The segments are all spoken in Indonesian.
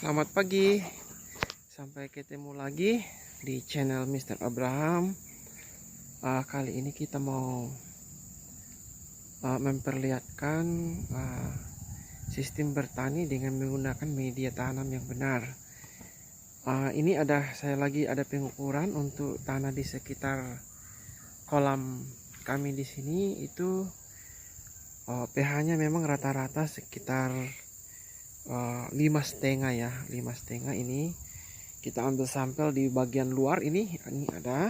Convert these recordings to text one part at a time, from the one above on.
Selamat pagi. Sampai ketemu lagi di channel Mr. Abraham. Kali ini kita mau memperlihatkan sistem bertani dengan menggunakan media tanam yang benar. Ini saya lagi ada pengukuran untuk tanah di sekitar kolam kami di sini. Itu pH-nya memang rata-rata sekitar 5,5 ya, 5,5. Ini kita ambil sampel di bagian luar. Ini ada,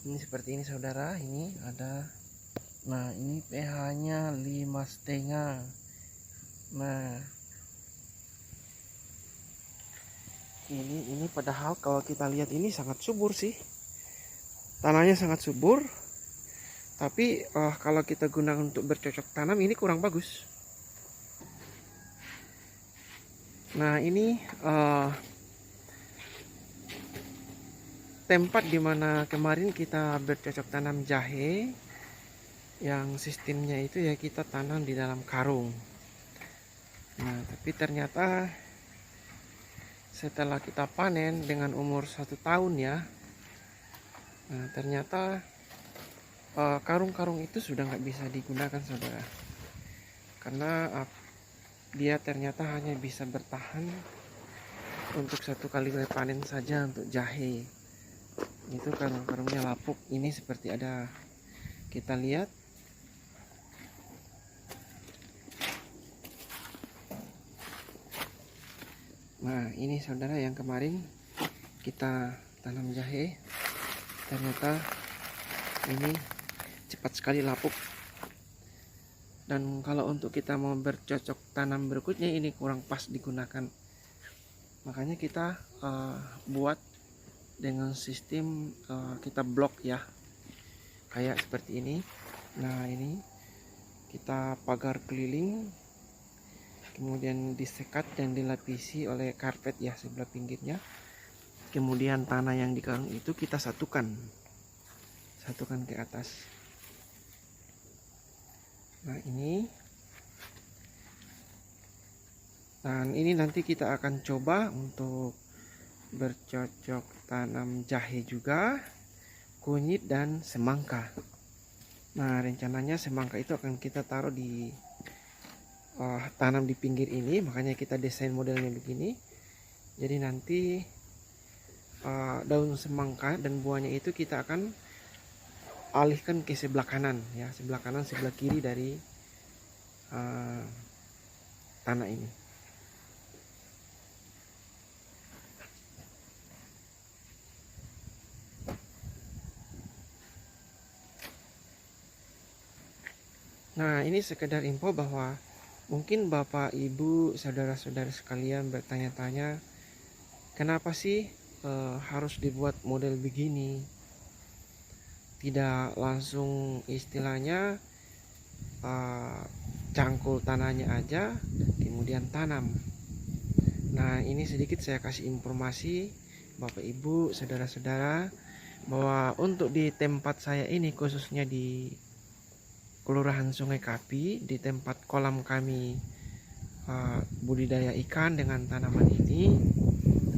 ini seperti ini saudara, ini ada. Nah ini pH-nya 5,5. Nah ini padahal kalau kita lihat ini sangat subur sih, tanahnya sangat subur, tapi kalau kita gunakan untuk bercocok tanam ini kurang bagus. Nah ini tempat dimana kemarin kita bercocok tanam jahe, yang sistemnya itu ya kita tanam di dalam karung. Nah tapi ternyata setelah kita panen dengan umur 1 tahun ya, nah ternyata karung-karung itu sudah nggak bisa digunakan saudara, karena dia ternyata hanya bisa bertahan untuk 1 kali panen saja untuk jahe. Itu karung-karungnya lapuk. Ini seperti ada, kita lihat. Nah ini saudara yang kemarin kita tanam jahe, ternyata ini cepat sekali lapuk. Dan kalau untuk kita mau bercocok tanam berikutnya ini kurang pas digunakan. Makanya kita buat dengan sistem kita blok ya, kayak seperti ini. Nah ini kita pagar keliling, kemudian disekat dan dilapisi oleh karpet ya sebelah pinggirnya. Kemudian tanah yang di karung itu kita satukan ke atas. Nah ini, dan ini nanti kita akan coba untuk bercocok tanam jahe juga, kunyit dan semangka. Nah rencananya semangka itu akan kita taruh di tanam di pinggir ini, makanya kita desain modelnya begini. Jadi nanti daun semangka dan buahnya itu kita akan alihkan ke sebelah kanan ya, sebelah kanan sebelah kiri dari tanah ini. Nah ini sekedar info bahwa mungkin bapak ibu saudara-saudara sekalian bertanya-tanya, kenapa sih harus dibuat model begini, tidak langsung istilahnya cangkul tanahnya aja kemudian tanam. Nah ini sedikit saya kasih informasi bapak ibu saudara-saudara, bahwa untuk di tempat saya ini, khususnya di Kelurahan Sungai Kapi, di tempat kolam kami budidaya ikan dengan tanaman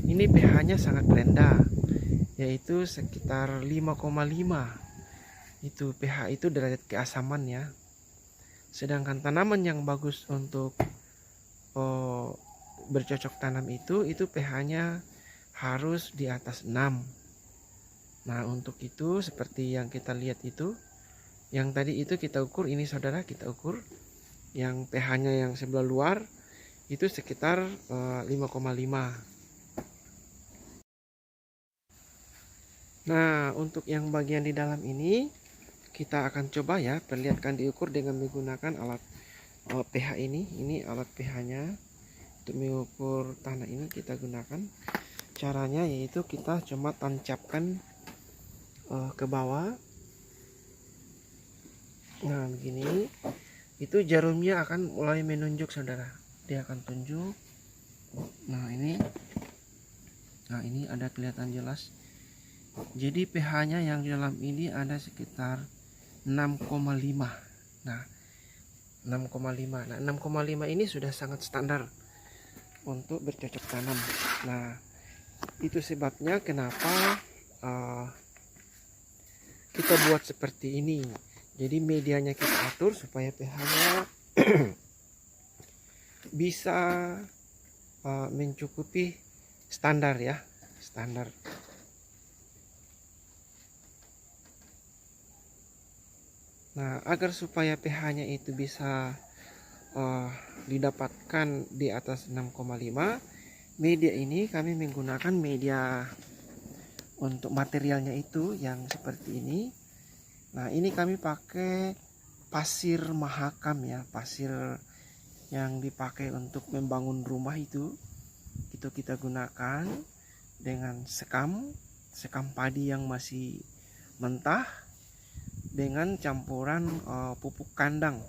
ini pH-nya sangat rendah, yaitu sekitar 5,5. Itu pH itu derajat keasaman ya. Sedangkan tanaman yang bagus untuk bercocok tanam itu pH-nya harus di atas 6. Nah untuk itu seperti yang kita lihat itu, yang tadi itu kita ukur, ini saudara kita ukur yang pH-nya yang sebelah luar itu sekitar 5,5. Nah untuk yang bagian di dalam ini kita akan coba ya perlihatkan diukur dengan menggunakan alat pH ini alat pH-nya. Untuk mengukur tanah ini kita gunakan, caranya yaitu kita cuma tancapkan ke bawah. Nah begini, itu jarumnya akan mulai menunjuk saudara, dia akan tunjuk. Nah ini ada kelihatan jelas. Jadi pH-nya yang di dalam ini ada sekitar 6,5. Nah 6,5. Nah 6,5 ini sudah sangat standar untuk bercocok tanam. Nah, itu sebabnya kenapa kita buat seperti ini. Jadi medianya kita atur supaya pH-nya bisa mencukupi standar ya, standar. Nah, agar supaya pH-nya itu bisa didapatkan di atas 6,5, media ini kami menggunakan media untuk materialnya itu yang seperti ini. Nah, ini kami pakai pasir mahakam ya, pasir yang dipakai untuk membangun rumah itu kita gunakan dengan sekam padi yang masih mentah dengan campuran pupuk kandang.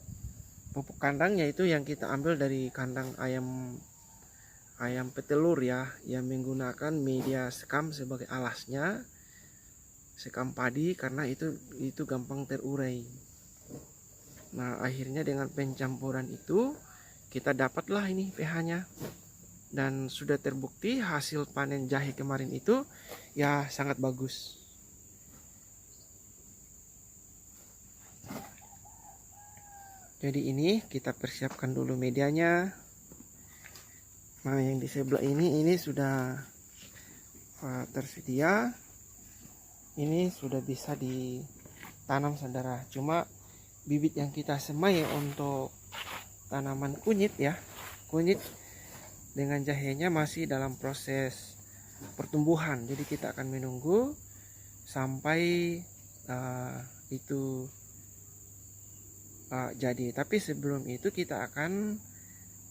Pupuk kandang yaitu yang kita ambil dari kandang ayam petelur ya, yang menggunakan media sekam sebagai alasnya, sekam padi, karena itu gampang terurai. Nah, akhirnya dengan pencampuran itu kita dapatlah ini pH-nya, dan sudah terbukti hasil panen jahe kemarin itu ya sangat bagus. Jadi ini kita persiapkan dulu medianya. Nah, yang di sebelah ini sudah tersedia. Ini sudah bisa ditanam saudara. Cuma bibit yang kita semai untuk tanaman kunyit ya, kunyit dengan jahenya masih dalam proses pertumbuhan. Jadi kita akan menunggu sampai itu jadi. Tapi sebelum itu kita akan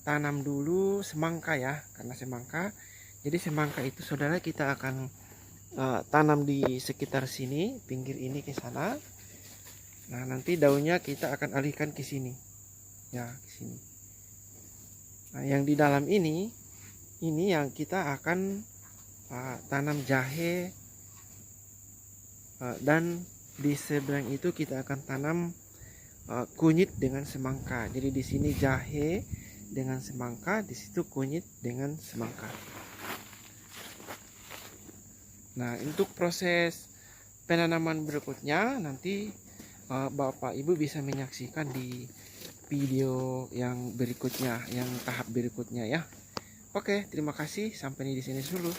tanam dulu semangka ya, karena semangka. Jadi semangka itu saudara kita akan tanam di sekitar sini, pinggir ini ke sana. Nah, nanti daunnya kita akan alihkan ke sini ya, ke sini. Nah, yang di dalam ini yang kita akan tanam jahe, dan di seberang itu kita akan tanam kunyit dengan semangka. Jadi di sini jahe dengan semangka, di situ kunyit dengan semangka. Nah, untuk proses penanaman berikutnya nanti Bapak Ibu bisa menyaksikan di video yang berikutnya, yang tahap berikutnya ya. Oke, terima kasih, sampai di sini dulu.